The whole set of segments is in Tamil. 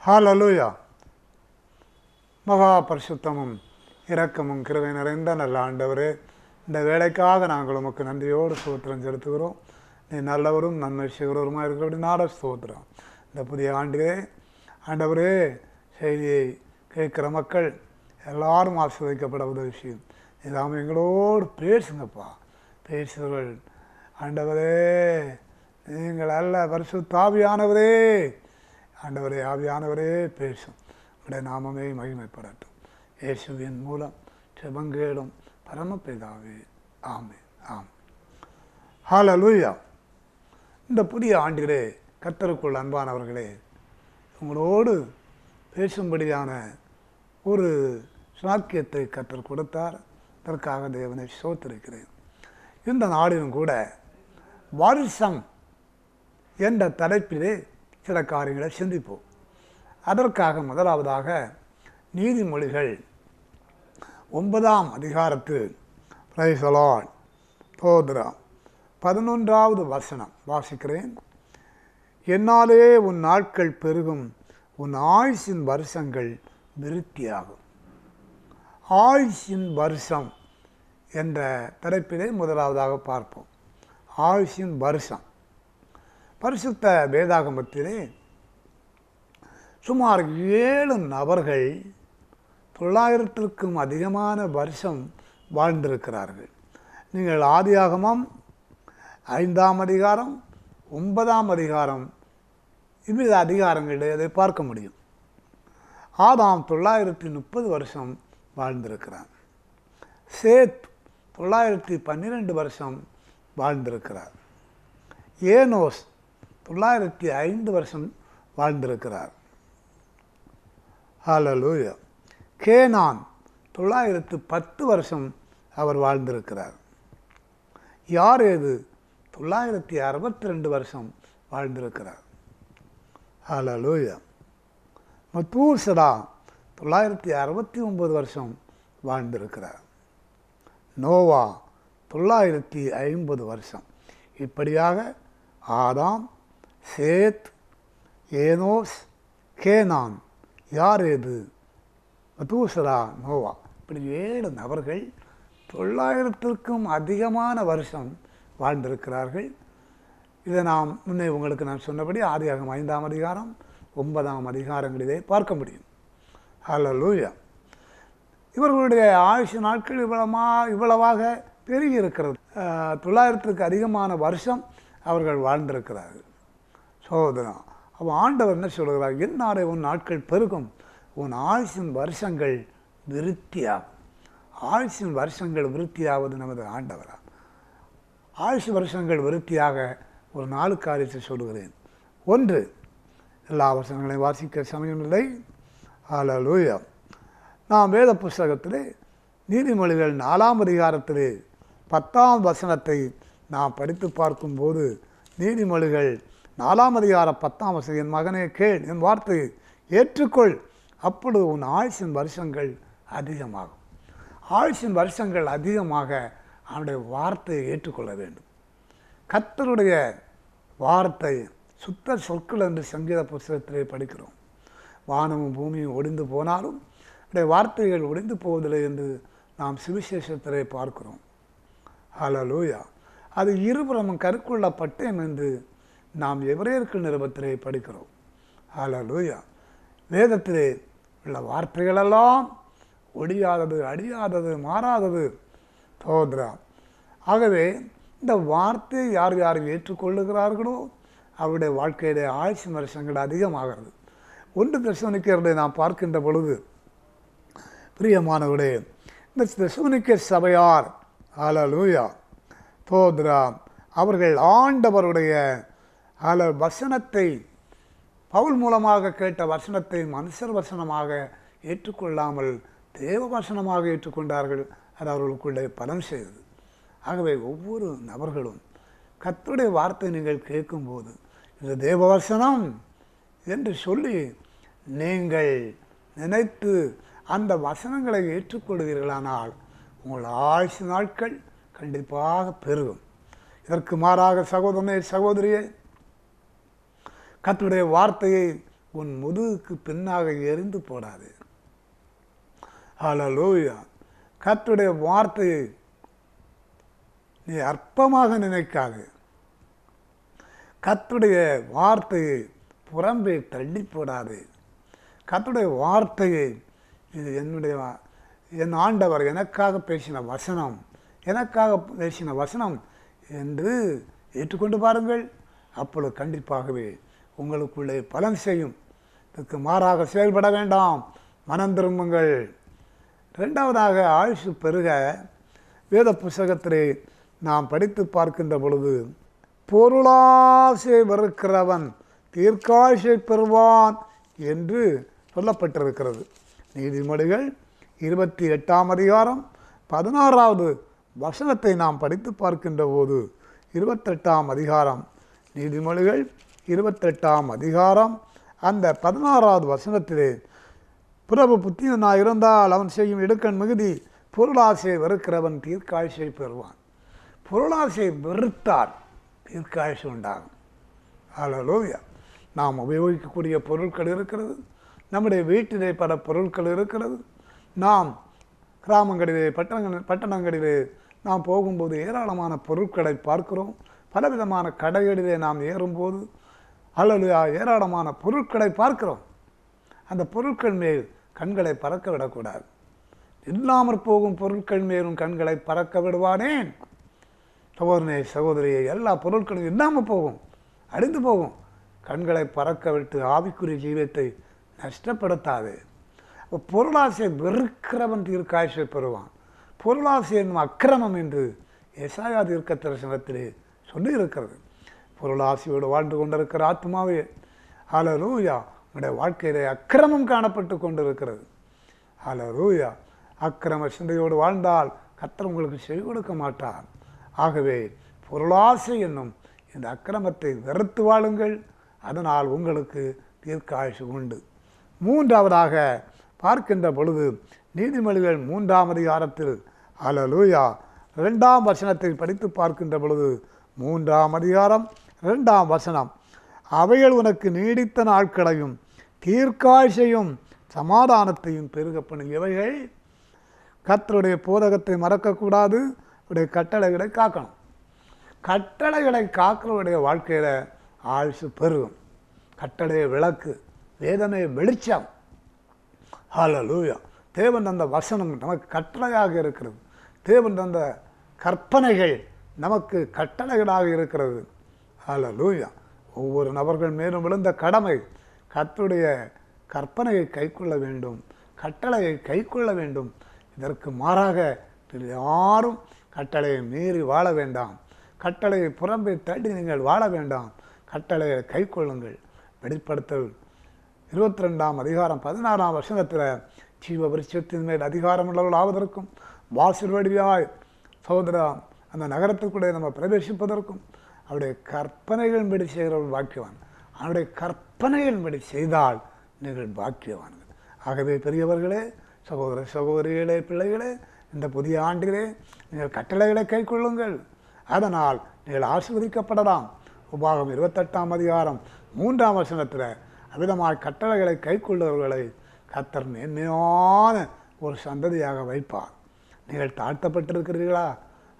ஹல்லேலூயா. மகா பரிசுத்தமும் இரக்கமும் கிருபை நிறைந்த நல்ல ஆண்டவரே, இந்த வேலைக்காக நாங்கள் உமக்கு நன்றியோடு ஸ்தோத்திரம் செலுத்துகிறோம். நீ நல்லவரும் நன்மை செய்கிறவருமா இருக்கிறபடி நாட ஸ்தோத்திரம். இந்த புதிய ஆண்டிலே ஆண்டவரே, செய்தியை கேட்குற மக்கள் எல்லாரும் ஆசீர்வதிக்கப்பட உதவி செய்யும். இதாமல் எங்களோடு பேசுங்கப்பா. பேசுகிறவர்கள் ஆண்டவரே, நீங்கள் அல்ல பரிசுத்த ஆவியானவரே, ஆண்டவரே ஆவியானவரே பேசும். உடைய நாமமே மகிமைப்படட்டும். இயேசுவின் மூலம் செபங்கேடும் பரமபிதாவே. ஆமென். ஆமென். ஹல்லேலூயா. இந்த புதிய ஆண்டிலே கர்த்தருக்குள் அன்பானவர்களே, உங்களோடு பேசும்படியான ஒரு சாக்கியத்தை கர்த்தர் கொடுத்தார். அதற்காக தேவனை ஸ்தோத்திரிக்கிறேன். இந்த நாளிலும் கூட வருஷம் என்ற தலைப்பிலே சில காரியங்களை சிந்திப்போம். அதற்காக முதலாவதாக நீதிமொழிகள் 9ஆம் அதிகாரத்தில் பிரைஸ் தி லார்ட் தோத்ரம் 11வது வசனம் வாசிக்கிறேன். என்னாலே உன் நாட்கள் பெருகும், உன் ஆயுசின் வருஷங்கள் விருத்தியாகும். ஆயுசின் வருஷம் என்ற தலைப்பிலே முதலாவதாக பார்ப்போம். ஆயுசின் வருஷம். பரிசுத்த வேதாகமத்திலே சுமார் 7 நபர்கள் 900க்கும் அதிகமான வருஷம் வாழ்ந்திருக்கிறார்கள். நீங்கள் ஆதியாகமம் 5ஆம் அதிகாரம் 9ஆம் அதிகாரம் இவ்வித அதிகாரங்களில் அதை பார்க்க முடியும். ஆதாம் 930 வருஷம் வாழ்ந்திருக்கிறார். சேத் 912 வருஷம் வாழ்ந்திருக்கிறார். ஏனோஸ் 905 வருஷம் வாழ்ந்திருக்கிறார். ஹல்லேலூயா. கேனான் 910 வருஷம் அவர் வாழ்ந்திருக்கிறார். யாரேது 962 வருஷம் வாழ்ந்திருக்கிறார். ஹல்லேலூயா. மத்தூசலா 969 வருஷம் வாழ்ந்திருக்கிறார். நோவா 950 வருஷம். இப்படியாக ஆதாம், சேத், ஏனோஸ், கேனான், யாரேது, மத்தூசலா, நோவா, இப்படி 7 நபர்கள் 900க்கும் அதிகமான வருஷம் வாழ்ந்திருக்கிறார்கள். இதை நாம் முன்னே உங்களுக்கு நான் சொன்னபடி ஆதியாகமம் 5ஆம் அதிகாரம் 9ஆம் அதிகாரங்களிலே பார்க்க முடியும். ஹல்லேலூயா. இவர்களுடைய ஆயுஷ் நாட்கள் இவ்வளவாக பெருகி இருக்கிறது. 900க்கு அதிகமான வருஷம் அவர்கள் வாழ்ந்திருக்கிறார்கள். சோதனம். அவன் ஆண்டவர் என்ன சொல்கிறார்? என்னாலே உன் நாட்கள் பெருகும், உன் ஆயுசின் வருஷங்கள் விருத்தியாகும். ஆயுசின் வருஷங்கள் விருத்தியாவது நமது ஆண்டவரா? ஆயுஷ் வருஷங்கள் விருத்தியாக ஒரு 4 காரியத்தை சொல்கிறேன். 1, எல்லா வருஷங்களையும் வாசிக்க சமயமில்லை. ஹல்லேலூயா. நாம் வேத புஸ்தகத்திலே நீதிமொழிகள் 4ஆம் அதிகாரத்திலே 10ஆம் வசனத்தை நாம் படித்து பார்க்கும்போது, நீதிமொழிகள் 4ஆம் அதிகாரம் 10ஆம் வசனம், என் மகனே கேள், என் வார்த்தையை ஏற்றுக்கொள், அப்பொழுது உன் ஆயுசின் வருஷங்கள் அதிகமாகும். ஆயுசின் வருஷங்கள் அதிகமாக அவனுடைய வார்த்தையை ஏற்றுக்கொள்ள வேண்டும். கர்த்தருடைய வார்த்தை சுத்த சொற்கள் என்று சங்கீத புஸ்தகத்திலே படிக்கிறோம். வானமும் பூமியும் ஒடிந்து போனாலும் அவருடைய வார்த்தைகள் ஒடிந்து போவதில்லை என்று நாம் சுவிசேஷத்திலே பார்க்கிறோம். ஹல்லேலூயா. அது இருபுறமும் கருக்குள்ள பட்டயம் என்று நாம் எபிரேயர்கள் நிருபத்திலே படிக்கிறோம். ஹல்லேலூயா. வேதத்திலே உள்ள வார்த்தைகளெல்லாம் ஒடியாதது, அழியாதது, மாறாதது. தோத்ரா. ஆகவே இந்த வார்த்தையை யார் யார் ஏற்றுக்கொள்ளுகிறார்களோ அவருடைய வாழ்க்கையிலே ஆயுசு வருஷங்கள் அதிகமாகிறது. 1 தெசலோனிக்கேயரை நாம் பார்க்கின்ற பொழுது, பிரியமானவர்களே, இந்த தெசலோனிக்கேயர் சபையார், ஹல்லேலூயா, தோத்ரா, அவர்கள் ஆண்டவருடைய வசனத்தை, பவுல் மூலமாக கேட்ட வசனத்தை மனுஷர் வசனமாக ஏற்றுக்கொள்ளாமல் தேவ வசனமாக ஏற்றுக்கொண்டார்கள். அது அவர்களுக்குள்ளே பலம் செய்தது. ஆகவே ஒவ்வொரு நபர்களும் கர்த்தருடைய வார்த்தை நீங்கள் கேட்கும்போது இது தேவ வசனம் என்று சொல்லி நீங்கள் நினைத்து அந்த வசனங்களை ஏற்றுக்கொள்வீர்களானால் உங்கள் ஆயுசு நாட்கள் கண்டிப்பாக பெருகும். இதற்கு மாறாக சகோதரனே, சகோதரியே, கர்த்தருடைய வார்த்தையை உன் முதுகுக்கு பின்னாக எரிந்து போடாது. ஹல்லேலூயா. கர்த்தருடைய வார்த்தையை நீ அற்பமாக நினைக்காது. கர்த்தருடைய வார்த்தையை புறம்பே தள்ளி போடாது. கர்த்தருடைய வார்த்தையை இது என் ஆண்டவர் எனக்காக பேசின வசனம், எனக்காக பேசின வசனம் என்று ஏற்றுக்கொண்டு பாருங்கள். அப்பொழுது கண்டிப்பாகவே உங்களுக்குள்ளே பலன் செய்யும். இதற்கு மாறாக செயல்பட வேண்டாம், மனம் திரும்புங்கள். இரண்டாவதாக, ஆயுசு பெருக வேத புஸ்தகத்திலே நாம் படித்து பார்க்கின்ற பொழுது, பொருளாசை வெறுக்கிறவன் தீர்க்காயுசை பெறுவான் என்று சொல்லப்பட்டிருக்கிறது. நீதிமொழிகள் 28ஆம் அதிகாரம் 16வது வசனத்தை நாம் படித்து பார்க்கின்ற போது, 28ஆம் அதிகாரம், நீதிமொழிகள் 28ஆம் அதிகாரம் அந்த 16வது வசனத்திலே, பிரபு புத்தியனாக இருந்தால் அவன் செய்யும் இடுக்கண் மிகுதி, பொருளாசை வெறுக்கிறவன் தீர்க்காயுசை பெறுவான். பொருளாசை வெறுத்தால் தீர்க்காயுசு உண்டாகும். ஹல்லேலூயா. நாம் உபயோகிக்கக்கூடிய பொருட்கள் இருக்கிறது, நம்முடைய வீட்டிலே பல பொருட்கள் இருக்கிறது. நாம் கிராமங்களிலே பட்டணங்களிலே நாம் போகும்போது ஏராளமான பொருட்களை பார்க்கிறோம். பலவிதமான கடைகளிலே நாம் ஏறும்போது ஹல்லேலூயா ஏராளமான பொருட்களை பார்க்கிறோம். அந்த பொருட்கள் மேல் கண்களை பறக்க விடக்கூடாது. இல்லாமற் போகும் பொருட்கள் மேலும் கண்களை பறக்க விடுவானேன்? சகோதரனே சகோதரியை, எல்லா பொருட்களும் இல்லாமல் போகும், அழிந்து போகும். கண்களை பறக்க விட்டு ஆவிக்குரிய ஜீவத்தை நஷ்டப்படுத்தாது. பொருளாசை வெறுக்கிறவன் தீர்க்காயுசை பெறுவான். பொருளாசை என்னும் அக்கிரமம் என்று எசாயா தீர்க்க தரிசனத்திலே சொல்லி இருக்கிறது. பொருளாசையோடு வாழ்ந்து கொண்டிருக்கிற ஆத்மாவே, ஹல்லேலூயா, உங்களுடைய வாழ்க்கையிலே அக்கிரமம் காணப்பட்டு கொண்டிருக்கிறது. ஹல்லேலூயா. அக்கிரம சிந்தையோடு வாழ்ந்தால் கர்த்தர் உங்களுக்கு செவி கொடுக்க மாட்டார். ஆகவே பொருளாசை என்னும் இந்த அக்கிரமத்தை வெறுத்து வாழுங்கள். அதனால் உங்களுக்கு தீர்க்காயுசு உண்டு. மூன்றாவதாக பார்க்கின்ற பொழுது, நீதிமொழிகள் 3ஆம் அதிகாரத்தில் ஹல்லேலூயா 2ஆம் வசனத்தை படித்து பார்க்கின்ற பொழுது, 3ஆம் அதிகாரம் 2ஆம் வசனம், அவைகள் உனக்கு நீடித்த நாட்களையும் தீர்க்காயுசையும் சமாதானத்தையும் பெருக பண்ணும். இவைகள் கர்த்தருடைய போதகத்தை மறக்கக்கூடாது, உடைய கட்டளைகளை காக்கணும். கட்டளைகளை காக்கிறவருடைய வாழ்க்கையில் ஆயுசு பெருகும். கட்டளையை விளக்கு, வேதமே வெளிச்சம். ஹல்லேலூயா. தேவன் தந்த வசனம் நமக்கு கட்டளையாக இருக்கிறது. தேவன் தந்த கற்பனைகள் நமக்கு கட்டளைகளாக இருக்கிறது. ஹல்லேலூயா. ஒவ்வொரு நபர்கள் மேலும் விழுந்த கடமை கர்த்தருடைய கற்பனையை கைக்கொள்ள வேண்டும், கட்டளையை கைக்கொள்ள வேண்டும். இதற்கு மாறாக யாரும் கட்டளையை மீறி வாழ வேண்டாம். கட்டளையை புறம்பே தள்ளி நீங்கள் வாழ வேண்டாம். கட்டளையை கைக்கொள்ளுங்கள். வெளிப்படுத்தல் 22ஆம் அதிகாரம் 16ஆம் வசனத்தில், ஜீவ விருட்சத்தின் மேல் அதிகாரம் உள்ளவர்கள் ஆவதற்கும், வாசல் வழியாய் சகோதரா அந்த நகரத்துக்குள்ளே நம்ம பிரவேசிப்பதற்கும் அவருடைய கற்பனைகளின்படி செய்கிறவர்கள் பாக்கியவான். அவருடைய கற்பனைகளின்படி செய்தால் நீங்கள் பாக்கியவான்கள். ஆகவே பெரியவர்களே, சகோதர சகோதரிகளே, பிள்ளைகளே, இந்த புதிய ஆண்டிலே நீங்கள் கட்டளைகளை கைக்கொள்ளுங்கள். அதனால் நீங்கள் ஆசீர்வதிக்கப்படலாம். உபாகம் 28ஆம் அதிகாரம் 3ஆம் வசனத்தில் அவ்விதமாக கட்டளைகளை கைக்கொள்ளுவர்களை கர்த்தர் மேன்மையான ஒரு சந்ததியாக வைப்பார். நீங்கள் தாழ்த்தப்பட்டிருக்கிறீர்களா?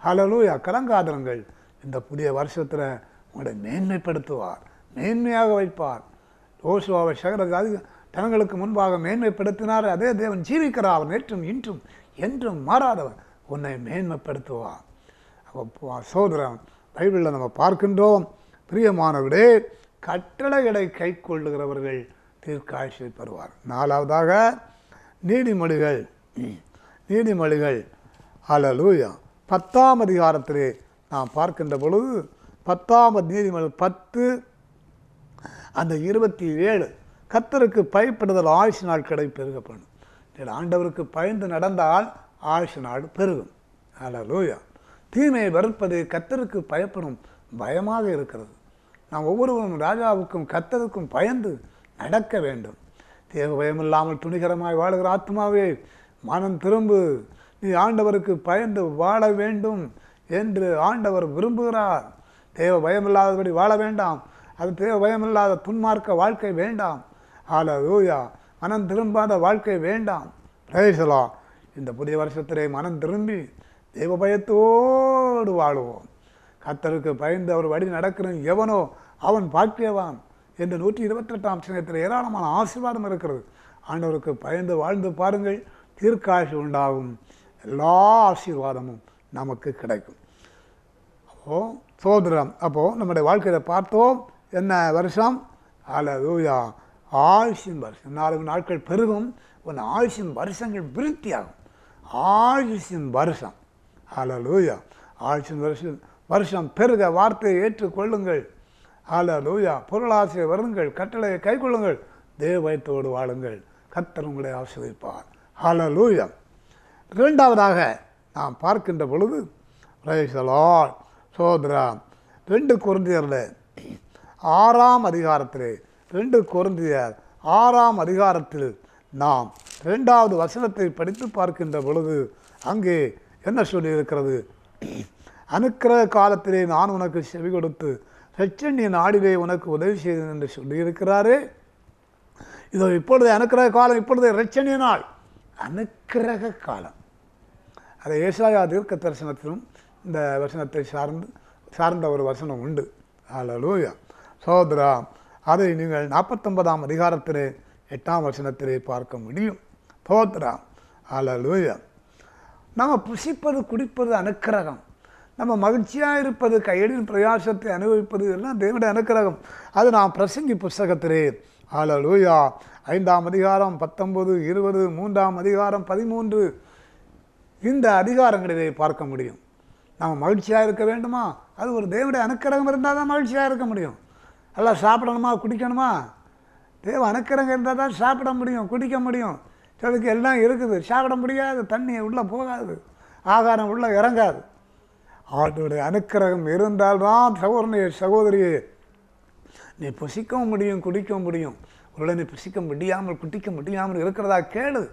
ஹல்லேலூயா. கலங்காதிருங்கள். இந்த புதிய வருஷத்தில் உங்களை மேன்மைப்படுத்துவார், மேன்மையாக வைப்பார். யோசுவாவை சகல ஜாதி தனங்களுக்கு முன்பாக மேன்மைப்படுத்தினார். அதே தேவன் ஜீவிக்கிறார். அவர் நேற்றும் இன்றும் என்றும் மாறாதவர். உன்னை மேன்மைப்படுத்துவார். சோதரன் பைபிளில் நம்ம பார்க்கின்றோம். பிரியமானவர்களே, கட்டளைகளை கை கொள்ளுகிறவர்கள் தீர்க்காயுசை பெறுவார். நாலாவதாக நீதிமொழிகள் ஹல்லேலூயா 10ஆம் அதிகாரத்திலே நாம் பார்க்கின்ற பொழுது, 10ஆம் நீதிமொழி 10 அந்த 27, கர்த்தருக்கு பயப்படுதல் ஆயுசு நாட்களை பெருகப்படும். ஆண்டவருக்கு பயந்து நடந்தால் ஆயுசு நாள் பெருகும். ஹல்லேலூயா. தீமையை வெறுப்பது கர்த்தருக்கு பயப்படும் பயமாக இருக்கிறது. நாம் ஒவ்வொருவரும் ராஜாவுக்கும் கர்த்தருக்கும் பயந்து நடக்க வேண்டும். தேவ பயமில்லாமல் துணிகரமாய் வாழுகிற ஆத்மாவே, மனம் திரும்பு. நீ ஆண்டவருக்கு பயந்து வாழ வேண்டும் என்று ஆண்டவர் விரும்புகிறார். தேவ பயமில்லாதபடி வாழ வேண்டாம். அது தேவ பயமில்லாத துன்மார்க்க வாழ்க்கை வேண்டாம். ஹல்லேலூயா. மனம் திரும்பாத வாழ்க்கை வேண்டாம். Praise the Lord. இந்த புதிய வருஷத்திலே மனம் திரும்பி தெய்வ பயத்தோடு வாழுவோம். கர்த்தருக்கு பயந்து அவர் வழி நடக்கிற எவனோ அவன் பாக்கியவான் என்று 128ஆம் சங்கத்தில் ஏராளமான ஆசீர்வாதம் இருக்கிறது. ஆண்டவருக்கு பயந்து வாழ்ந்து பாருங்கள், தீர்க்காயுசு உண்டாகும், எல்லா ஆசீர்வாதமும் நமக்கு கிடைக்கும். அப்போது சோதரம், அப்போது நம்முடைய வாழ்க்கையில் பார்த்தோம் என்ன வருஷம்? ஹல்லேலூயா. ஆயுசின் வருஷம். 4 நாட்கள் பெருகும், உன் ஆயுசின் வருஷங்கள் விருத்தியாகும். ஆயுசின் வருஷம். ஹல்லேலூயா. ஆயுசின் வருஷம் பெருக வார்த்தையை ஏற்றுக்கொள்ளுங்கள். ஹல்லேலூயா. பொருளாசை வருங்கள், கட்டளையை கைக்கொள்ளுங்கள், தேவபயத்தோடு வாழுங்கள், கர்த்தர் உங்களை ஆசீர்வதிப்பார். ஹல்லேலூயா. இரண்டாவதாக நாம் பார்க்கின்ற பொழுது பிரைஸ் தி லார்ட். சோதரா 2 கொரிந்தியரில் 6ஆம் அதிகாரத்திலே 2 கொரிந்தியர் 6ஆம் அதிகாரத்தில் நாம் 2வது வசனத்தை படித்து பார்க்கின்ற பொழுது அங்கே என்ன சொல்லியிருக்கிறது? அனுக்கிரக காலத்திலே நான் உனக்கு செவி கொடுத்து இரட்சணிய நாடிலே உனக்கு உதவி செய்தேன் என்று சொல்லியிருக்கிறாரே. இதோ இப்பொழுது அனுக்கிரக காலம், இப்பொழுது இரட்சணிய நாள், அனுக்கிரக காலம். அதை ஏசாயா தீர்க்க தரிசனத்திலும் இந்த வசனத்தை சார்ந்த ஒரு வசனம் உண்டு. ஹல்லேலூயா. சோதரா, அதை நீங்கள் 49ஆம் அதிகாரத்திலே 8ஆம் வசனத்திலே பார்க்க முடியும். சோதரா, ஹல்லேலூயா. நம்ம புசிப்பது குடிப்பது அனுக்கிரகம், நம்ம மகிழ்ச்சியாக இருப்பது, கையெழுதின் பிரயாசத்தை அனுபவிப்பது எல்லாம் தேவனுடைய அனுக்கிரகம். அது நாம் பிரசங்கி புஸ்தகத்திலே ஹல்லேலூயா 5ஆம் அதிகாரம் 19, 20, 3ஆம் அதிகாரம் 13 இந்த அதிகாரங்களிலே பார்க்க முடியும். நம்ம மகிழ்ச்சியாக இருக்க வேண்டுமா? அது ஒரு தேவனுடைய அனுக்கிரகம் இருந்தால் தான் மகிழ்ச்சியாக இருக்க முடியும். எல்லாம் சாப்பிடணுமா, குடிக்கணுமா? தேவ அனுக்கிரகம் இருந்தால் தான் சாப்பிட முடியும், குடிக்க முடியும். சிலருக்கு எல்லாம் இருக்குது, சாப்பிட முடியாது, தண்ணி உள்ளே போகாது, ஆகாரம் உள்ளே இறங்காது. அவருடைய அனுக்கிரகம் இருந்தால்தான் சகோதரனே சகோதரியே நீ புசிக்கவும் முடியும், குடிக்கவும் முடியும். உள்ள நீ புசிக்க முடியாமல் குடிக்க முடியாமல் இருக்கிறதா கேளு.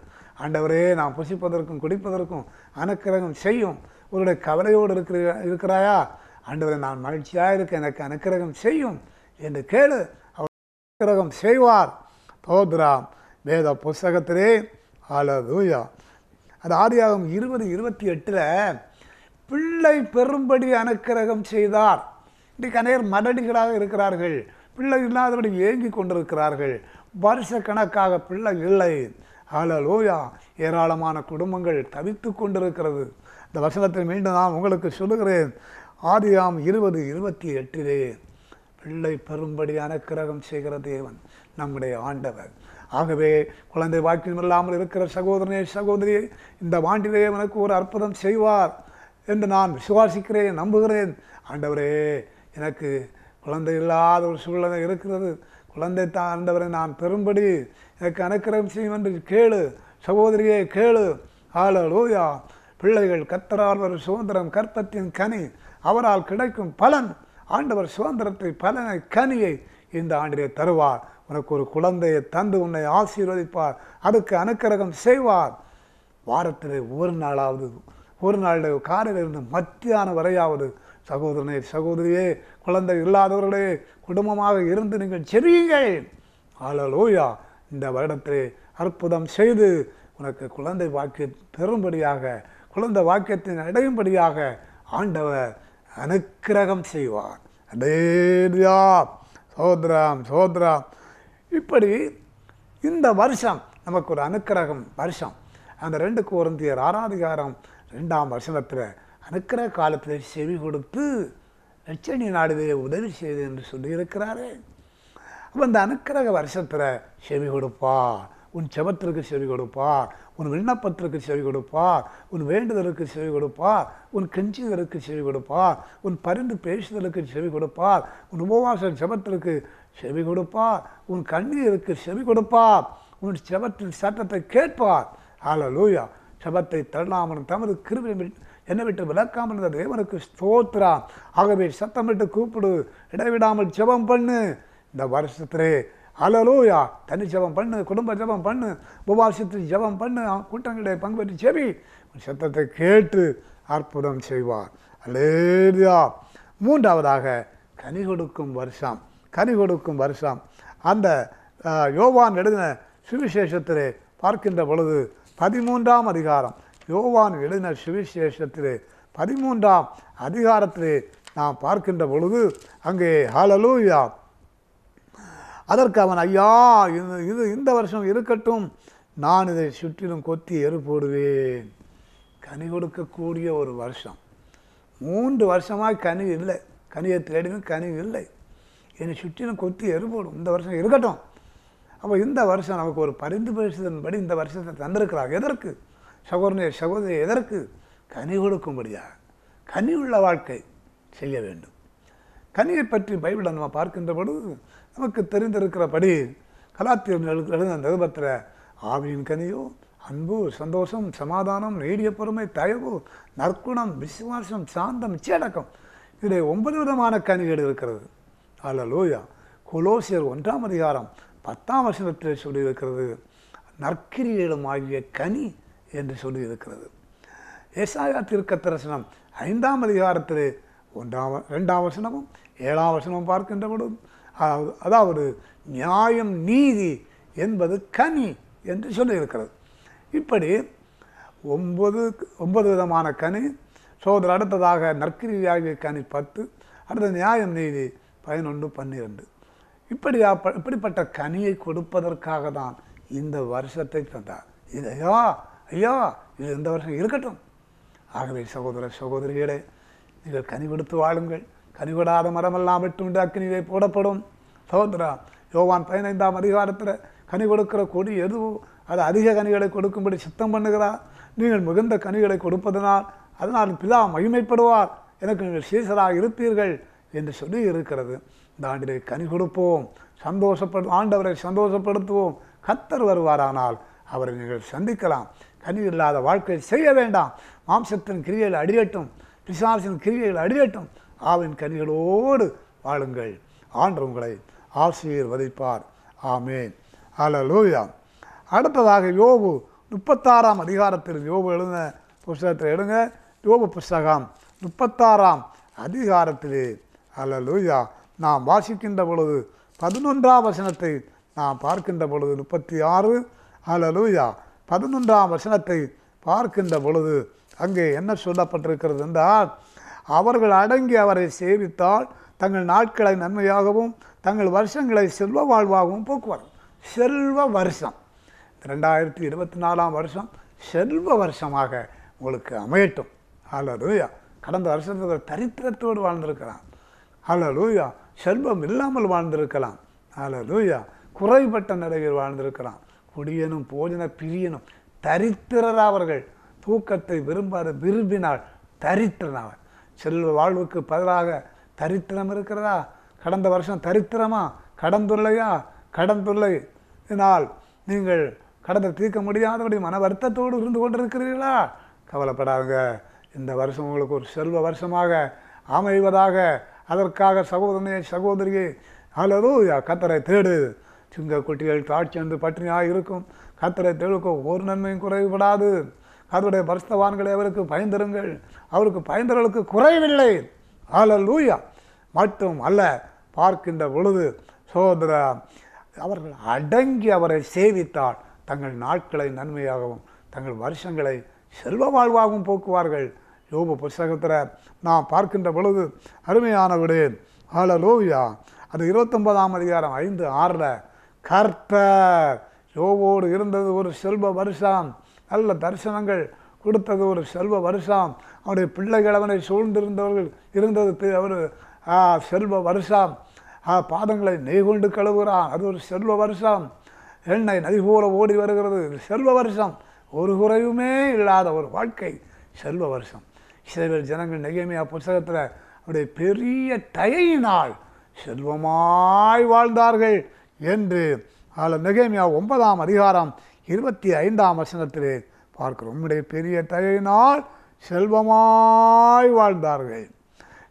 ஆண்டவரே, நான் புசிப்பதற்கும் குடிப்பதற்கும் அனுக்கிரகம் செய்யும். உன்னுடைய கவலையோடு இருக்கிறாயா? ஆண்டவரே, நான் மகிழ்ச்சியாக இருக்க எனக்கு அனுக்கிரகம் செய்யும் என்று கேளு. அவர் அனுக்கிரகம் செய்வார். தோத்ராம் வேத புஸ்தகத்திலே ஹல்லேலூயா. அது ஆதியாகமம் 20:28 பிள்ளை பெறும்படி அனுக்கிரகம் செய்தார். இன்றைக்கு அநேகர் மடடிகளாக இருக்கிறார்கள், பிள்ளை இல்லாதபடி ஏங்கி கொண்டிருக்கிறார்கள். வருஷ கணக்காக பிள்ளை இல்லை. ஹல்லேலூயா. ஏராளமான குடும்பங்கள் தவித்து கொண்டிருக்கிறது. இந்த வசனத்தை மீண்டும் நான் உங்களுக்கு சொல்லுகிறேன். ஆதியாகமம் 20:28 பிள்ளை பெறும்படி அனுக்கிரகம் செய்கிற தேவன் நம்முடைய ஆண்டவர். ஆகவே குழந்தை வாக்கியம் இல்லாமல் இருக்கிற சகோதரனே சகோதரியே, இந்த ஆண்டிலே எனக்கு ஒரு அற்புதம் செய்வார் என்று நான் விசுவாசிக்கிறேன், நம்புகிறேன். ஆண்டவரே, எனக்கு குழந்தை இல்லாத ஒரு சூழ்நிலை இருக்கிறது, குழந்தை தான் ஆண்டவரை நான் பெறும்படி எனக்கு அனுக்கிரகம் செய்யும் என்று கேளு. சகோதரியே கேளு. ஹல்லேலூயா. பிள்ளைகள் கர்த்தரால் ஒரு சுதந்திரம், கற்பத்தின் கனி, அவரால் கிடைக்கும் பலன். ஆண்டவர் சுதந்திரத்தை, பலனை, கனியை இந்த ஆண்டிலே தருவார். உனக்கு ஒரு குழந்தையை தந்து உன்னை ஆசீர்வதிப்பார், அதுக்கு அனுக்கிரகம் செய்வார். வாரத்திலே ஒரு நாளாவது, ஒரு நாளில் காலையிலிருந்து மத்தியானம் வரையாவது சகோதரனே சகோதரியே, குழந்தை இல்லாதவர்களே குடும்பமாக இருந்து நீங்கள் செவியுங்கள். ஹல்லேலூயா. இந்த வருடத்திலே அற்புதம் செய்து உனக்கு குழந்தை வாக்கியம் பெறும்படியாக, குழந்தை வாக்கியத்தின் அடையும்படியாக ஆண்டவர் அனுக்கிரகம் செய்வார். அல்லேலூயா. சோத்ராம் சோத்ராம். இப்படி இந்த வருஷம் நமக்கு ஒரு அனுக்கிரகம் வருஷம். அந்த 2 கொரிந்தியர் 6ஆம் அதிகாரம் 2ஆம் வசனத்தில் அனுக்கிரக காலத்தில் செவி கொடுத்து இரட்சணிய நாடிலே உதவி செய்து என்று சொல்லியிருக்கிறாரே. அப்போ அந்த அனுக்கிரக வருஷத்தில் செவி கொடுப்பார். உன் செபத்திற்கு செவி கொடுப்பார், உன் விண்ணப்பத்திற்கு செவி கொடுப்பார், உன் வேண்டுதலுக்கு செவி கொடுப்பார், உன் கெஞ்சுதலுக்கு செவி கொடுப்பார், உன் பரிந்து பேசுதலுக்கு செவி கொடுப்பார், உன் உபவாச செபத்திற்கு செவி கொடுப்பார், உன் கண்ணீருக்கு செவி கொடுப்பார், உன் செபத்தின் சத்தத்தை கேட்பார். ஹல்லேலூயா. செபத்தை தள்ளாமல் தமது கிருபையை என்னை விட்டு விலக்காமல் இருந்த தேவனுக்கு ஸ்தோத்திரம். ஆகவே சத்தமிட்டு கூப்பிடு, இடைவிடாமல் ஜெபம் பண்ணு. இந்த வருஷத்திலே ஹல்லேலூயா தனி ஜெபம் பண்ணு, குடும்ப ஜெபம் பண்ணு, உபவாசத்தில் ஜெபம் பண்ணு, கூட்டங்களிலே பங்கு பெற்று செவி சத்தத்தை கேட்டு அற்புதம் செய்வார். அல்லேலூயா. 3ஆவதாக கனி கொடுக்கும் வருஷம். கனி கொடுக்கும் வருஷம். அந்த யோவான் எழுதின சுவிசேஷத்திலே பார்க்கின்ற பொழுது 13ஆம் அதிகாரம், யோவான் எழுதின சுவிசேஷத்திலே 13ஆம் அதிகாரத்திலே நாம் பார்க்கின்ற பொழுது அங்கே ஹல்லேலூயா, அதற்கு அவன், ஐயா, இது இந்த வருஷம் இருக்கட்டும், நான் இதை சுற்றிலும் கொத்தி எரு போடுவேன். கனி கொடுக்கக்கூடிய ஒரு வருஷம். 3 வருஷமாக கனி இல்லை, கனியை தேடினும் கனி இல்லை, என்னை சுற்றிலும் கொத்தி எரு போடும், இந்த வருஷம் இருக்கட்டும். அப்போ இந்த வருஷம் நமக்கு ஒரு பரிந்து பேசுதன்படி இந்த வருஷத்தை தந்திருக்கிறார். எதற்கு சகோதரனே சகோதரி? எதற்கு? கனி கொடுக்கும்படியாக, கனி உள்ள வாழ்க்கை செய்ய வேண்டும். கனியை பற்றி பைபிளை நம்ம பார்க்கின்ற பொழுது நமக்கு தெரிந்திருக்கிறபடி கலாத்தியர் எழுதின நிருபத்தில் ஆவியின் கனியோ அன்பு, சந்தோஷம், சமாதானம், நீடிய பொறுமை, தயவு, நற்குணம், விசுவாசம், சாந்தம், இச்சையடக்கம், இதில் 9 விதமான கனிகள் இருக்கிறது. ஹல்லேலூயா. கொலோசியர் 1ஆம் அதிகாரம் 10ஆம் வசனத்தில் சொல்லியிருக்கிறது, நற்கிரியைகளும் ஆகிய கனி என்று சொல்லியிருக்கிறது. ஏசாயா தீர்க்கதரிசனம் 5ஆம் அதிகாரத்திலே 2ஆம் வசனமும் 7ஆம் வசனமும் பார்க்கின்ற பொழுது, அதாவது நியாயம், நீதி என்பது கனி என்று சொல்லியிருக்கிறது. இப்படி 9 விதமான கனி. சோதர் அடுத்ததாக நற்கிரியாகிய கனி 10, அடுத்த நியாயம், நீதி 11, 12. இப்படிப்பட்ட கனியை கொடுப்பதற்காக தான் இந்த வருஷத்தை தந்தார். இது ஐயா ஐயா இது இந்த வருஷம் இருக்கட்டும். ஆகவே சகோதர சகோதரிகளே, நீங்கள் கனி கொடுத்து வாழுங்கள். கனி கொடாத மரமெல்லாம் விட்டு அக்கினியிலே போடப்படும். சகோதரா, யோவான் 15ஆம் அதிகாரத்தில் கனி கொடுக்கிற கொடி எதுவோ அது அதிக கனிகளை கொடுக்கும்படி சித்தம் பண்ணுகிறார். நீங்கள் மிகுந்த கனிகளை கொடுப்பதனால் அதனால் பிதா மகிமைப்படுவார், எனக்கு நீங்கள் சீசராக இருப்பீர்கள் என்று சொல்லி இருக்கிறது. இந்த ஆண்டிலே கனி கொடுப்போம், ஆண்டவரை சந்தோஷப்படுத்துவோம். கர்த்தர் வருவாரானால் அவரை நீங்கள் சந்திக்கலாம். கனி இல்லாத வாழ்க்கை செய்ய வேண்டாம். மாம்சத்தின் கிரியைகள் அடியட்டும், பிசாசின் கிரியைகள் அடியட்டும். ஆவின் கனிகளோடு வாழுங்கள். ஆண்டவர் உங்களை ஆசீர்வதிப்பார். ஆமேன். ஹல்லேலூயா. அடுத்ததாக யோபு 36ஆம் அதிகாரத்தில், யோபு எழுதின புஸ்தகத்தில் எடுங்க, யோபு புஸ்தகம் 36ஆம் அதிகாரத்திலே ஹல்லேலூயா நாம் வாசிக்கின்ற பொழுது 11ஆம் வசனத்தை நாம் பார்க்கின்ற பொழுது 36 ஹல்லேலூயா 11ஆம் வசனத்தை பார்க்கின்ற பொழுது அங்கே என்ன சொல்லப்பட்டிருக்கிறது என்றால், அவர்கள் அடங்கி அவரை சேவித்தால் தங்கள் நாட்களை நன்மையாகவும் தங்கள் வருஷங்களை செல்வ வாழ்வாகவும் போக்குவார். செல்வ வருஷம் 2024ஆம் வருஷம் செல்வ வருஷமாக உங்களுக்கு அமையட்டும். ஹல்லேலூயா. கடந்த வருஷத்தில் தரித்திரத்தோடு வாழ்ந்திருக்கலாம். ஹல்லேலூயா. செல்வம் இல்லாமல் வாழ்ந்திருக்கலாம். ஹல்லேலூயா. குறைபட்ட நிலையில் வாழ்ந்திருக்கலாம். குடியனும் போஜன பிரியனும் தரித்திரர் அவர்கள். தூக்கத்தை விரும்பினால் தரித்திரனாவர். செல்வ வாழ்வுக்கு பதிலாக தரித்திரம் இருக்கிறதா? கடந்த வருஷம் தரித்திரமா? கடந்துள்ளையா? கடந்துள்ளை இதனால் நீங்கள் கடந்த தீர்க்க முடியாதபடி மன வருத்தத்தோடு இருந்து கொண்டிருக்கிறீர்களா? கவலைப்படாதுங்க. இந்த வருஷம் உங்களுக்கு ஒரு செல்வ வருஷமாக அமைவதாக. அதற்காக சகோதரனே சகோதரியே, ஹல்லேலூயா, கர்த்தரை தேடு. சிங்க குட்டிகள் தாட்சி வந்து பட்டினியாக இருக்கும். கர்த்தரை தேடுக்கும் ஒரு நன்மையும் குறைபடாது. அதனுடைய பரிசுத்தவான்களை அவருக்கு பயந்திருங்கள். அவருக்கு பயந்தவர்களுக்கு குறைவில்லை. ஹல்லேலூயா. மட்டும் அல்ல, பார்க்கின்ற பொழுது சகோதர, அவர்கள் அடங்கி அவரை சேவித்தால் தங்கள் நாட்களை நன்மையாகவும் தங்கள் வருஷங்களை செல்வ வாழ்வாகவும் போக்குவார்கள். யோபு புஸ்தகத்தில் நாம் பார்க்கின்ற பொழுது அருமையானவரே, ஹல்லேலூயா, அது 29ஆம் அதிகாரம் 5, 6 கர்த்தர் யோபோடு இருந்தது ஒரு செல்வ வருஷம். நல்ல தரிசனங்கள் கொடுத்தது ஒரு செல்வ வருஷம். அவருடைய பிள்ளைகள் அவனை சூழ்ந்திருந்தவர்கள் இருந்தது அவர் செல்வ வருஷம். பாதங்களை நெய் கொண்டு கழுவுகிறான், அது ஒரு செல்வ வருஷம். எண்ணெய் நதி போல ஓடி வருகிறது, செல்வ வருஷம். ஒரு குறைவுமே இல்லாத ஒரு வாழ்க்கை செல்வ வருஷம். இஸ்ரவேல் ஜனங்கள் நெகேமியா புஸ்தகத்தில் அவருடைய பெரிய தயையினால் செல்வமாய் வாழ்ந்தார்கள் என்று நெகேமியா 9ஆம் அதிகாரம் 25ஆம் வசனத்திலே பார்க்கிறோம். உம்முடைய பெரிய தயையினால் செல்வமாய் வாழ்ந்தார்கள்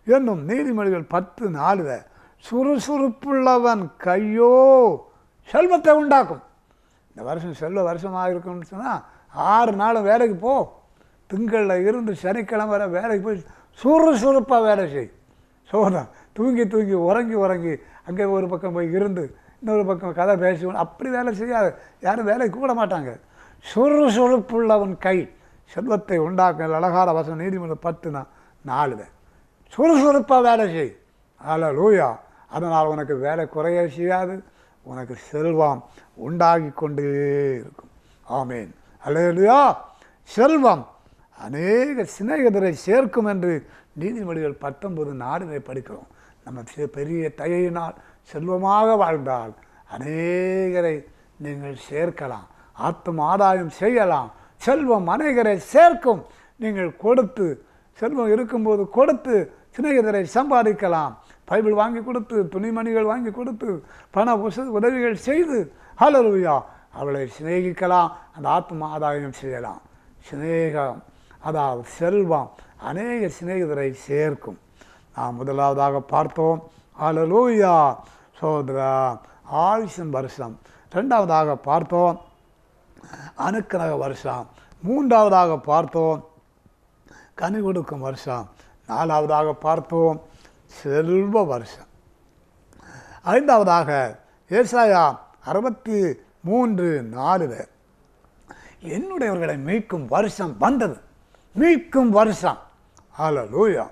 என்னும் நீதிமொழிகள் 10:4 சுறுசுறுப்புள்ளவன் கையோ செல்வத்தை உண்டாக்கும். இந்த வருஷம் செல்வ வருஷமாக இருக்கும்னு சொன்னால் 6 நாளும் வேலைக்கு போ. திங்களில் இருந்து சனிக்கிழமை வர வேலைக்கு போய் சுறுசுறுப்பாக வேலை செய். சோதா தூங்கி உறங்கி அங்கே ஒரு பக்கம் போய் இருந்து இன்னொரு பக்கம் கதை பேசுவோம். அப்படி வேலை செய்யாது, யாரும் வேலை கூட மாட்டாங்க. சுறுசுறுப்புள்ளவன் கை செல்வத்தை உண்டாக்க. அழகார வசனம் நீதிமன்றம் 10:4. சுறுசுறுப்பாக வேலை செய். அல்லேலூயா. அதனால் உனக்கு வேலை குறைய செய்யாது, உனக்கு செல்வம் உண்டாகி கொண்டே இருக்கும். ஆமேன். அல்லேலூயா. செல்வம் அநேக சிநேகிதரை சேர்க்கும் என்று நீதிமொழிகள் 19:4 படிக்கிறோம். நம்ம பெரிய தயையினால் செல்வமாக வாழ்ந்தால் அநேகரை நீங்கள் சேர்க்கலாம், ஆத்ம ஆதாயம் செய்யலாம். செல்வம் அநேகரை சேர்க்கும். நீங்கள் கொடுத்து, செல்வம் இருக்கும்போது கொடுத்து சிநேகிதரை சம்பாதிக்கலாம். பைபிள் வாங்கி கொடுத்து, துணிமணிகள் வாங்கி கொடுத்து, பண உதவிகள் செய்து ஹல்லேலூயா அவளை சிநேகிக்கலாம், அந்த ஆத்ம ஆதாயம் செய்யலாம். சிநேகம் அதாவது செல்வம் அநேக சிநேகிதரை சேர்க்கும். நாம் முதலாவதாக பார்த்தோம் ஹல்லேலூயா சோதரா ஆயுசின் வருஷம். ரெண்டாவதாக பார்த்தோம் அனுக்கிரக வருஷம். மூன்றாவதாக பார்த்தோம் கனி கொடுக்கும் வருஷம். நாலாவதாக பார்த்தோம் செல்வ வருஷம். ஐந்தாவதாக ஏசாயா 63:4 என்னுடையவர்களை மீட்கும் வருஷம் வந்தது. மீட்கும் வருஷம். ஹல்லேலூயா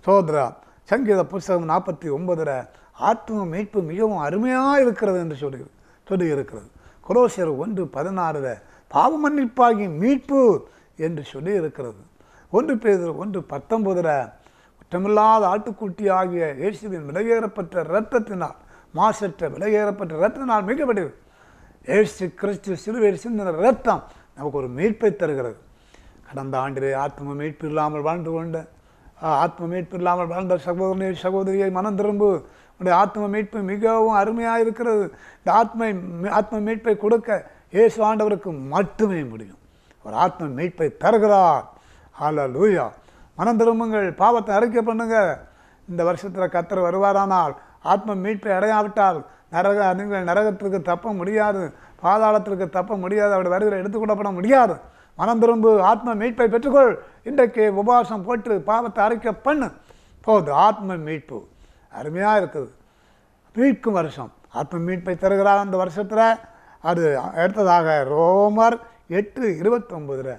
சோதரா. சங்கீத புஸ்தகம் 49 ஆத்ம மீட்பு மிகவும் அருமையாக இருக்கிறது என்று சொல்லி இருக்கிறது. கொலோசியர் 1:16 பாவ மன்னிப்பாகி மீட்பு என்று சொல்லி இருக்கிறது. 1 பேதுரு 1:19 குற்றமில்லாத ஆட்டுக்குட்டி ஆகிய இயேசுவின் விலையேறப்பட்ட இரத்தத்தினால், மாசற்ற விலையேறப்பட்ட இரத்தத்தினால் மிகப்பட்டது. இயேசு கிறிஸ்து சிலுவையில் சிந்தின இரத்தம் நமக்கு ஒரு மீட்பை தருகிறது. கடந்த ஆண்டிலே ஆத்ம மீட்பு இல்லாமல் வாழ்ந்த சகோதரனை சகோதரியை மனம் திரும்பு. உடைய ஆத்ம மீட்பு மிகவும் அருமையாக இருக்கிறது. இந்த ஆத்ம மீட்பை கொடுக்க இயேசு ஆண்டவருக்கு மட்டுமே முடியும். ஒரு ஆத்ம மீட்பை தருகிறார். ஹல்லேலூயா. மனம் திரும்புங்கள், பாவத்தை அறிக்கை பண்ணுங்க. இந்த வருஷத்தில் கர்த்தர் வருவாரானால், ஆத்ம மீட்பை அடையாவிட்டால் நீங்கள் நரகத்திற்கு தப்ப முடியாது, பாதாளத்திற்கு தப்ப முடியாது, அவருடைய வருகையில் எடுத்துக்கொள்ளப்பட முடியாது. மனம் திரும்பு, ஆத்ம மீட்பை பெற்றுக்கொள். இன்றைக்கு உபவாசம் போட்டு பாவத்தை அறிக்கை பண்ணு, போது ஆத்ம மீட்பு அருமையாக இருக்குது. மீட்கும் வருஷம் ஆத்ம மீட்பை தருகிறார் அந்த வருஷத்தில். அது அடுத்ததாக ரோமர் 8:29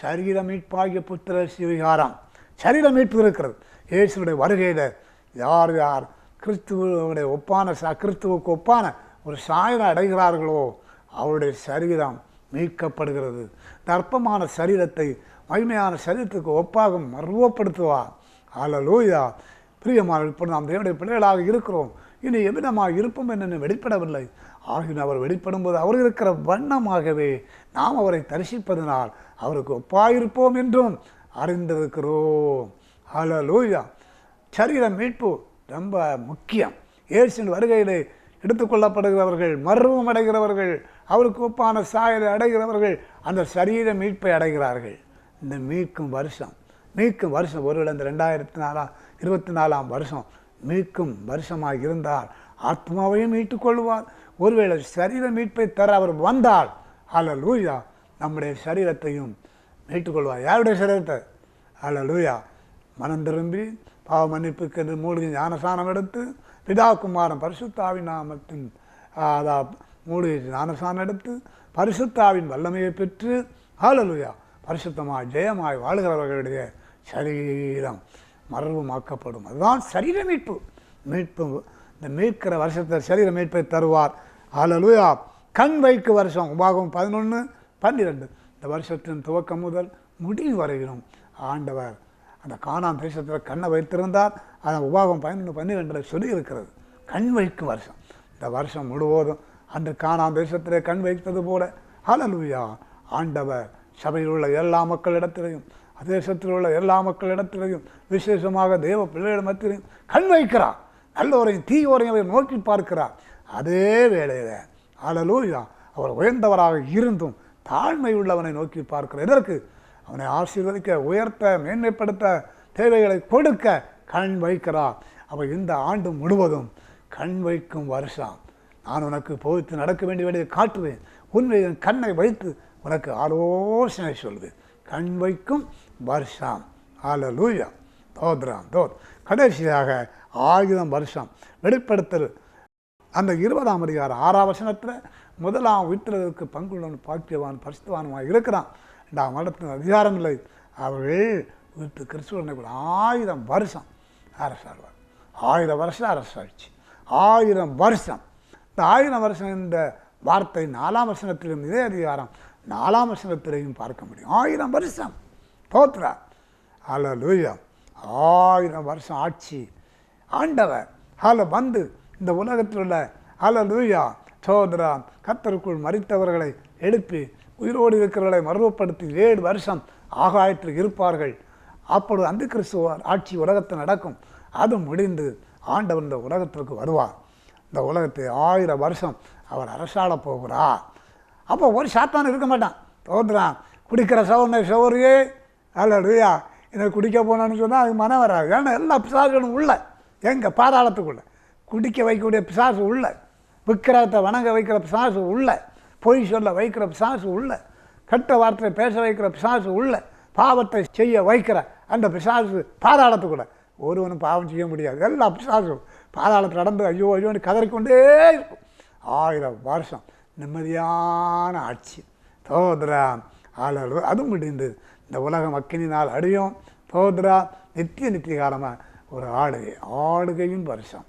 சரீர மீட்பாகிய புத்திர சுவிகாரம். சரீர மீட்பு இருக்கிறது. இயேசுடைய வருகையில் யார் யார் கிறிஸ்துவுடைய கிறிஸ்துவுக்கு ஒப்பான ஒரு சாயலை அடைகிறார்களோ அவருடைய சரீரம் மீட்கப்படுகிறது. தர்ப்பமான சரீரத்தை மகிமையான சரீரத்துக்கு ஒப்பாக மருவப்படுத்துவார். ஹல்லேலூயா. பிரியமான, இப்போ நாம் தேவனுடைய பிள்ளைகளாக இருக்கிறோம். இனி எவ்விதமாக இருப்போம் என்று வெளிப்படவில்லை. ஆகிய அவர் வெளிப்படும்போது அவர் இருக்கிற வண்ணமாகவே நாம் அவரை தரிசிப்பதனால் அவருக்கு ஒப்பாயிருப்போம் என்றும் அறிந்திருக்கிறோம். ஹல்லேலூயா. சரீர மீட்பு ரொம்ப முக்கியம். இயேசுவின் வருகையிலே எடுத்துக்கொள்ளப்படுகிறவர்கள், மர்வம் அடைகிறவர்கள், அவருக்கு ஒப்பான சாயலை அடைகிறவர்கள் அந்த சரீர மீட்பை அடைகிறார்கள். இந்த மீட்கும் வருஷம் ஒருவேளை இந்த 2024 வருஷம் மீட்கும் வருஷமாக இருந்தால் ஆத்மாவையும் மீட்டுக் கொள்வார். ஒருவேளை சரீர மீட்பை தர அவர் வந்தால் ஹல்லேலூயா நம்முடைய சரீரத்தையும் மீட்டுக்கொள்வார். யாருடைய சரீரத்தை? ஹல்லேலூயா. மனம் திரும்பி பாவ மன்னிப்புக்கு என்று மூழ்கி ஞானசானம் எடுத்து, பிதா குமாரன் பரிசுத்தாவின் நாமத்தின் மூழ்கி ஞானசானம் எடுத்து பரிசுத்தாவின் வல்லமையை பெற்று ஹல்லேலூயா பரிசுத்தமாய் ஜெயமாய் வாழ்கிறவர்களுடைய சரீரம் மர்வமாக்கப்படும். அதுதான் சரீர மீட்பு. இந்த மீட்கிற வருஷத்தை சரீர மீட்பை தருவார். ஹல்லேலூயா. கண் வைக்கு வருஷம் உபாகம் 11:12 இந்த வருஷத்தின் துவக்கம் முதல் முடிவு வரையிலும் ஆண்டவர் அந்த கானான் தேசத்தில் கண்ணை வைத்திருந்தார். அந்த உபாகம் 11:12 சொல்லி இருக்கிறது. கண் வைக்கு வருஷம். இந்த வருஷம் முழுவதும் அந்த கானான் தேசத்திலே கண் வைத்தது போல ஹல்லேலூயா ஆண்டவர் சபையில் உள்ள எல்லா மக்களிடத்திலையும், தேசத்தில் உள்ள எல்லா மக்களிடத்திலையும், விசேஷமாக தேவ பிள்ளைகள் மத்தியிலையும் கண் வைக்கிறார். நல்லோரையும் தீயோரையும் அவர் நோக்கி பார்க்கிறார். அதே வேளையில் ஹல்லேலூயா அவர் உயர்ந்தவராக இருந்தும் தாழ்மை உள்ளவனை நோக்கி பார்க்கிறார். எதற்கு? அவனை ஆசீர்வதிக்க, உயர்த்த, மேன்மைப்படுத்த, தேவைகளை கொடுக்க கண் வைக்கிறார். அவர் இந்த ஆண்டு முழுவதும் கண் வைக்கும் வருஷம். நான் உனக்கு போதித்து நடக்க வேண்டிய காட்டுவேன், உன்னை கண்ணை வைத்து உனக்கு ஆலோசனை சொல்வேன். கண் வைக்கும் வருஷம். ஹல்லேலூயா. தோத்ராம் தோத். கடைசியாக 1000 வருஷம் வெளிப்படுத்தல் அந்த 20ஆம் அதிகாரம் 6ஆம் வசனத்தில் முதலாம் உயிர்த்தெழுதலுக்கு பங்குள்ளவன் பாக்கியவான் பரிசுத்தவானுமாக இருக்கிறான். 2ஆம் வருடத்தின் அதிகாரம் இல்லை. அவர்கள் உயிர்த்து கிறிஸ்துவனை 1000 வருஷம் அரசாழ்வார். 1000 வருஷம் அரசாட்சி, 1000 வருஷம். இந்த 1000 வருஷம் இந்த வார்த்தை 4ஆம் வசனத்திலும் இதே அதிகாரம் 4ஆம் வசனத்திலையும் பார்க்க முடியும். 1000 வருஷம் தோத்ரா. ஹல்லேலூயா. 1000 வருஷம் ஆட்சி ஆண்டவர் வந்து இந்த உலகத்தில் உள்ள ஹல்லேலூயா சோதரா கர்த்தருக்குள் மரித்தவர்களை எழுப்பி உயிரோடு இருக்கிறவர்களை மறுபடுத்தி 7 வருஷம் ஆகாயத்தில் இருப்பார்கள். அப்பொழுது அந்த கிறிஸ்துவ ஆட்சி உலகத்தில் நடக்கும். அது முடிந்து ஆண்டவர் இந்த உலகத்திற்கு வருவார். இந்த உலகத்தை 1000 வருஷம் அவர் அரசாள போகிறார். அப்போ ஒரு சாத்தான் இருக்க மாட்டான். தோன்றான் குடிக்கிற சவரியே அல்லையா இதை குடிக்க போனான்னு சொன்னால் அது மனம் வராது. ஏன்னா எல்லா பிசாசுகளும் உள்ள எங்கள் பாதாளத்துக்குள்ள குடிக்க வைக்கக்கூடிய பிசாசு உள்ள, விக்கிரகத்தை வணங்க வைக்கிற பிசாசு உள்ள, பொய் சொல்ல வைக்கிற பிசாசு உள்ள, கெட்ட வார்த்தையை பேச வைக்கிற பிசாசு உள்ள, பாவத்தை செய்ய வைக்கிற அந்த பிசாசு பாதாளத்துக்குள்ள ஒருவனும் பாவம் செய்ய முடியாது. எல்லா பிசாசும் பாதாளத்தில் நடந்து ஐயோ ஐயோன்னு கதறிக்கொண்டே இருக்கும். 1000 வருஷம் நிம்மதியான ஆட்சி தோதுரா. அது முடிந்து இந்த உலகம் அக்கினினால் அடியும். தோதுரா நித்திய காலமாக ஒரு ஆளுகையின் வருஷம்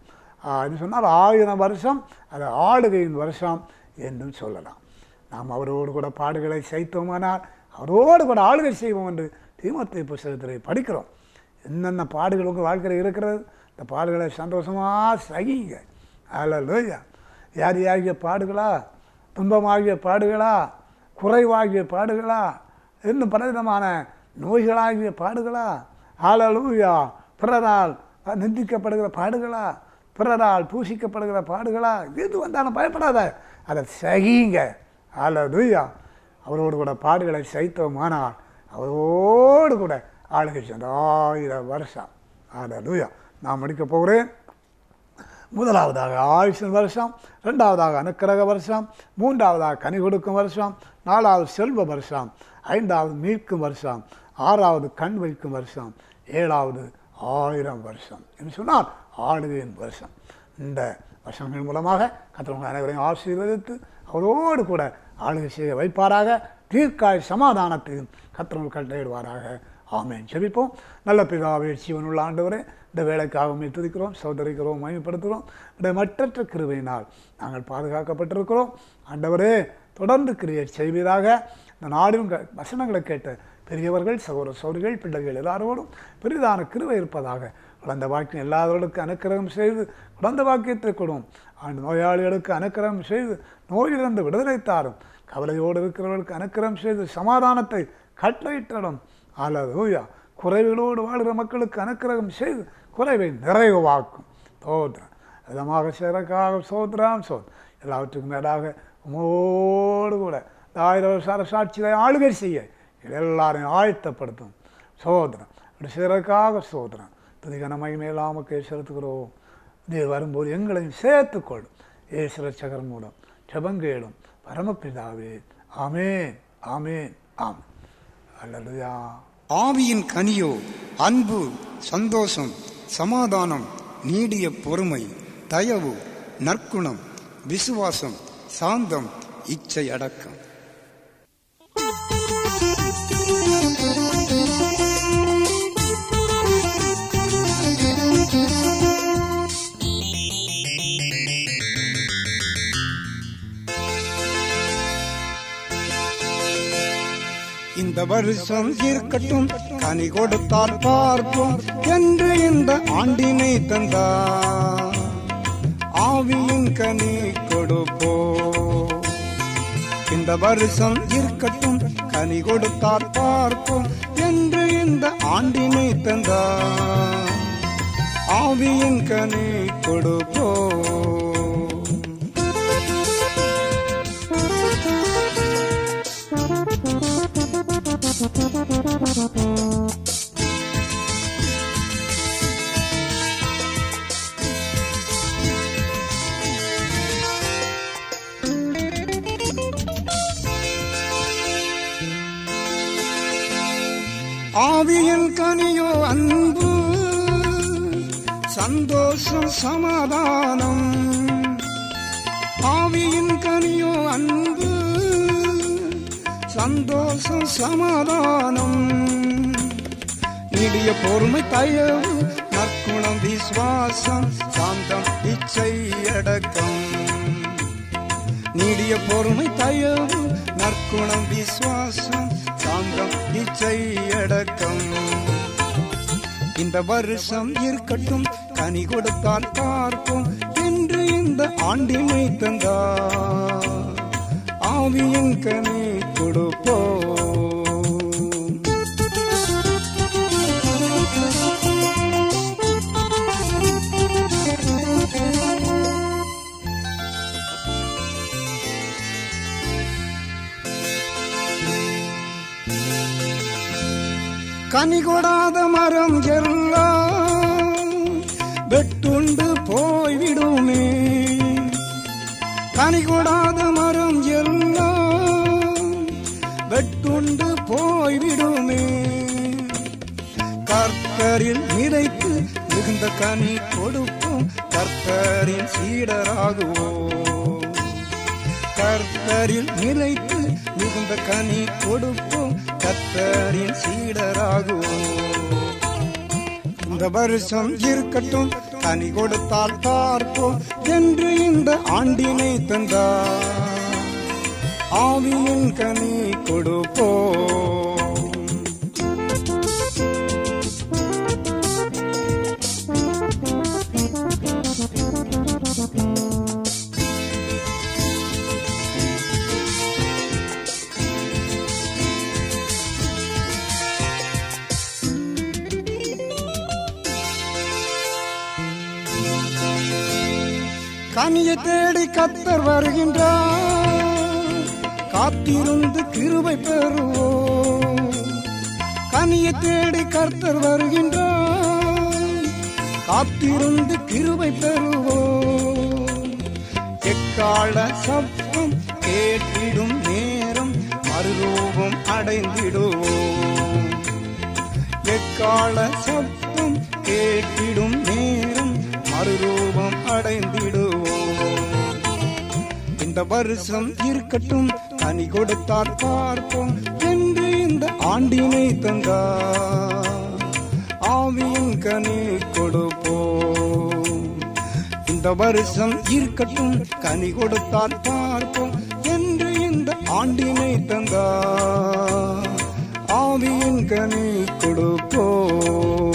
இது சொன்னால் 1000 வருஷம் அது ஆளுகையின் வருஷம் என்றும் சொல்லலாம். நாம் அவரோடு கூட பாடுகளை செய்தோமானால் அவரோடு கூட ஆளுகை செய்வோம் என்று தீமோத்தேயு புத்தகத்திலே படிக்கிறோம். என்னென்ன பாடுகள் உங்கள் வாழ்க்கையில் இருக்கிறது, இந்த பாடுகளை சந்தோஷமாக சகிங்க. அல்லேலூயா. வியாதியாகிய பாடுகளா, துன்பமாகிய பாடுகளா, குறைவாகிய பாடுகளா, இன்னும் பலவிதமான நோய்களாகிய பாடுகளா, அல்லேலூயா, பிறரால் நிந்திக்கப்படுகிற பாடுகளா, பிறரால் பூசிக்கப்படுகிற பாடுகளா, எது வந்தாலும் பயப்படாத, அதை சகிங்க. அல்லேலூயா. அவரோடு கூட பாடுகளை சகித்தோமானால் அவரோடு கூட ஆளுகை சென்ற 1000 வருஷம். அல்லேலூயா. நான் முடிக்க போகிறேன். முதலாவதாக ஆயுஷின் வருஷம், 2ஆவதாக அனுக்கிரக வருஷம், 3ஆவதாக கனி கொடுக்கும் வருஷம், 4ஆவது செல்வ வருஷம், 5ஆவது மீட்கும் வருஷம், 6ஆவது கண் வைக்கும் வருஷம், 7ஆவது 1000 வருஷம் என்று சொன்னால் ஆளுகையின் வருஷம். இந்த வருஷங்கள் மூலமாக கர்த்தர் அனைவரையும் ஆசீர்வதித்து அவரோடு கூட ஆளுகை செய்ய வைப்பாராக. தீர்க்காய் சமாதானத்தையும் கர்த்தர் கட்டளையிடுவாராக. ஆமென். ஜெபிப்போம். நல்ல பிதாவே, ஜீவனுள்ள ஆண்டவரே, இந்த வேலைக்காக துதிக்கிறோம், சோதரிக்கிறோம், மகிமைப்படுத்துகிறோம். இந்த மற்றற்ற கிருபையினால் நாங்கள் பாதுகாக்கப்பட்டிருக்கிறோம். ஆண்டவரே, தொடர்ந்து கிரியை செய்வீராக. இந்த நாடும் வசனங்களை கேட்ட பெரியவர்கள், சகோதர சகோதரிகள், பிள்ளைகள் எல்லாரோடும் பெரிதான கிருபை இருப்பதாக. குழந்தை வாக்கியம் எல்லாதவர்களுக்கு அனுக்கிரகம் செய்து குழந்தை வாக்கியத்தை கொடும். ஆண்டு நோயாளிகளுக்கு அனுக்கிரகம் செய்து நோயிலிருந்து விடுதலை தாரும். கவலையோடு இருக்கிறவர்களுக்கு அனுக்கிரகம் செய்து சமாதானத்தை கட்டளையிட்டடும். அல்லேலூயா. குறைவுகளோடு வாழ்கிற மக்களுக்கு அனுக்கிரகம் செய்து குறைவை நிறைவாக்கும். சோத்ரா விதமாக சேரக்காக சோத்ராம் சோத் எல்லாவற்றுக்கும் மேலாக உமோடு கூட 1000 வருஷ சாட்சியை ஆளுகை செய்ய எல்லாரையும் ஆயத்தப்படுத்தும். சோதனம் அப்படி சேரக்காக சோதனம் துதிகன மகிமையில்லாமக்கே செலுத்துகிறோம். நீ வரும்போது எங்களையும் சேர்த்துக்கொள்ளும். இயேசு ரட்சகர் மூலம் ஜெபங்கேளும் பரமபிதாவே. ஆமென், ஆமென், ஆமென். அல்லேலூயா. ஆவியின் கனியோ அன்பு, சந்தோஷம், சமாதானம், நீடிய பொறுமை, தயவு, நற்குணம், விசுவாசம், சாந்தம், இச்சை அடக்கம். இந்த வருஷம் இருக்கட்டும், கனி கொடுத்தால் பார்ப்போம் என்று இந்த ஆண்டினை தந்தார். ஆவியின் கனி கொடுப்போ. இந்த வருஷம் இருக்கட்டும், கனி கொடுத்தால் பார்ப்போம் என்று இந்த ஆண்டினை தந்தார். ஆவியின் கனி கொடுப்போ. ஆவியின் கனியோ அன்பு, சந்தோஷம், சமாதானம், ஆவியின் கனியோ அன்பு, சந்தோஷம், சமாதானம், நீடிய பொறுமை, தயவு, நற்குணம், விசுவாசம், சாந்தம், இச்சை, அடக்கம். நீடிய பொறுமை, தயவு, நற்குணம், விசுவாசம், சாந்தம், இச்சை, அடக்கம். இந்த வருஷம் இருக்கட்டும், கனி கொடுத்தால் பார்ப்போம் என்று இந்த ஆண்டினை தந்தார். ஆவியின் கனி கொடுப்போம். கனி கொடாத மரம் எல்லாம் வெட்டுண்டு போய்விடுமே. கனி கொடாத மரம் எல்லாம் வெட்டுண்டு போய்விடுமே. கர்த்தரில் நிலைத்து மிகுந்த கனி கொடுப்போம், கர்த்தரின் சீடராகுவோம். கர்த்தரில் நிலைத்து மிகுந்த கனி கொடுப்போம், கர்த்தரின் சீடராகுவோம். இந்த வருஷம் இருக்கட்டும், கனி கொடுத்தால் பார்ப்போம் என்று இந்த ஆண்டினை தந்தார். ஆவியின் கனி கொடுப்போம். கனியை தேடி கர்த்தர் வருகின்றார், காத்திருந்து கிருபை பெறுவோம். கனியை தேடி கர்த்தர் வருகின்றார், காத்திருந்து கிருபை பெறுவோம். எக்கால சப்தம் கேட்டிடும் நேரம் மறுரூபம் அடைந்திடுவோம். எக்கால சப்தம் கேட்டிடும் நேரம் மறுரூபம் அடைந்திடுவோம். இந்த வருஷம் இருக்கட்டும், கனி கொடுத்தால் பார்ப்போம் என்று இந்த ஆண்டினை தந்தார். ஆவியின் கனி கொடுப்போம். இந்த வருஷம் இருக்கட்டும், கனி கொடுத்தால் பார்ப்போம் என்று இந்த ஆண்டினை தந்தார். ஆவியின் கனி கொடுப்போம்.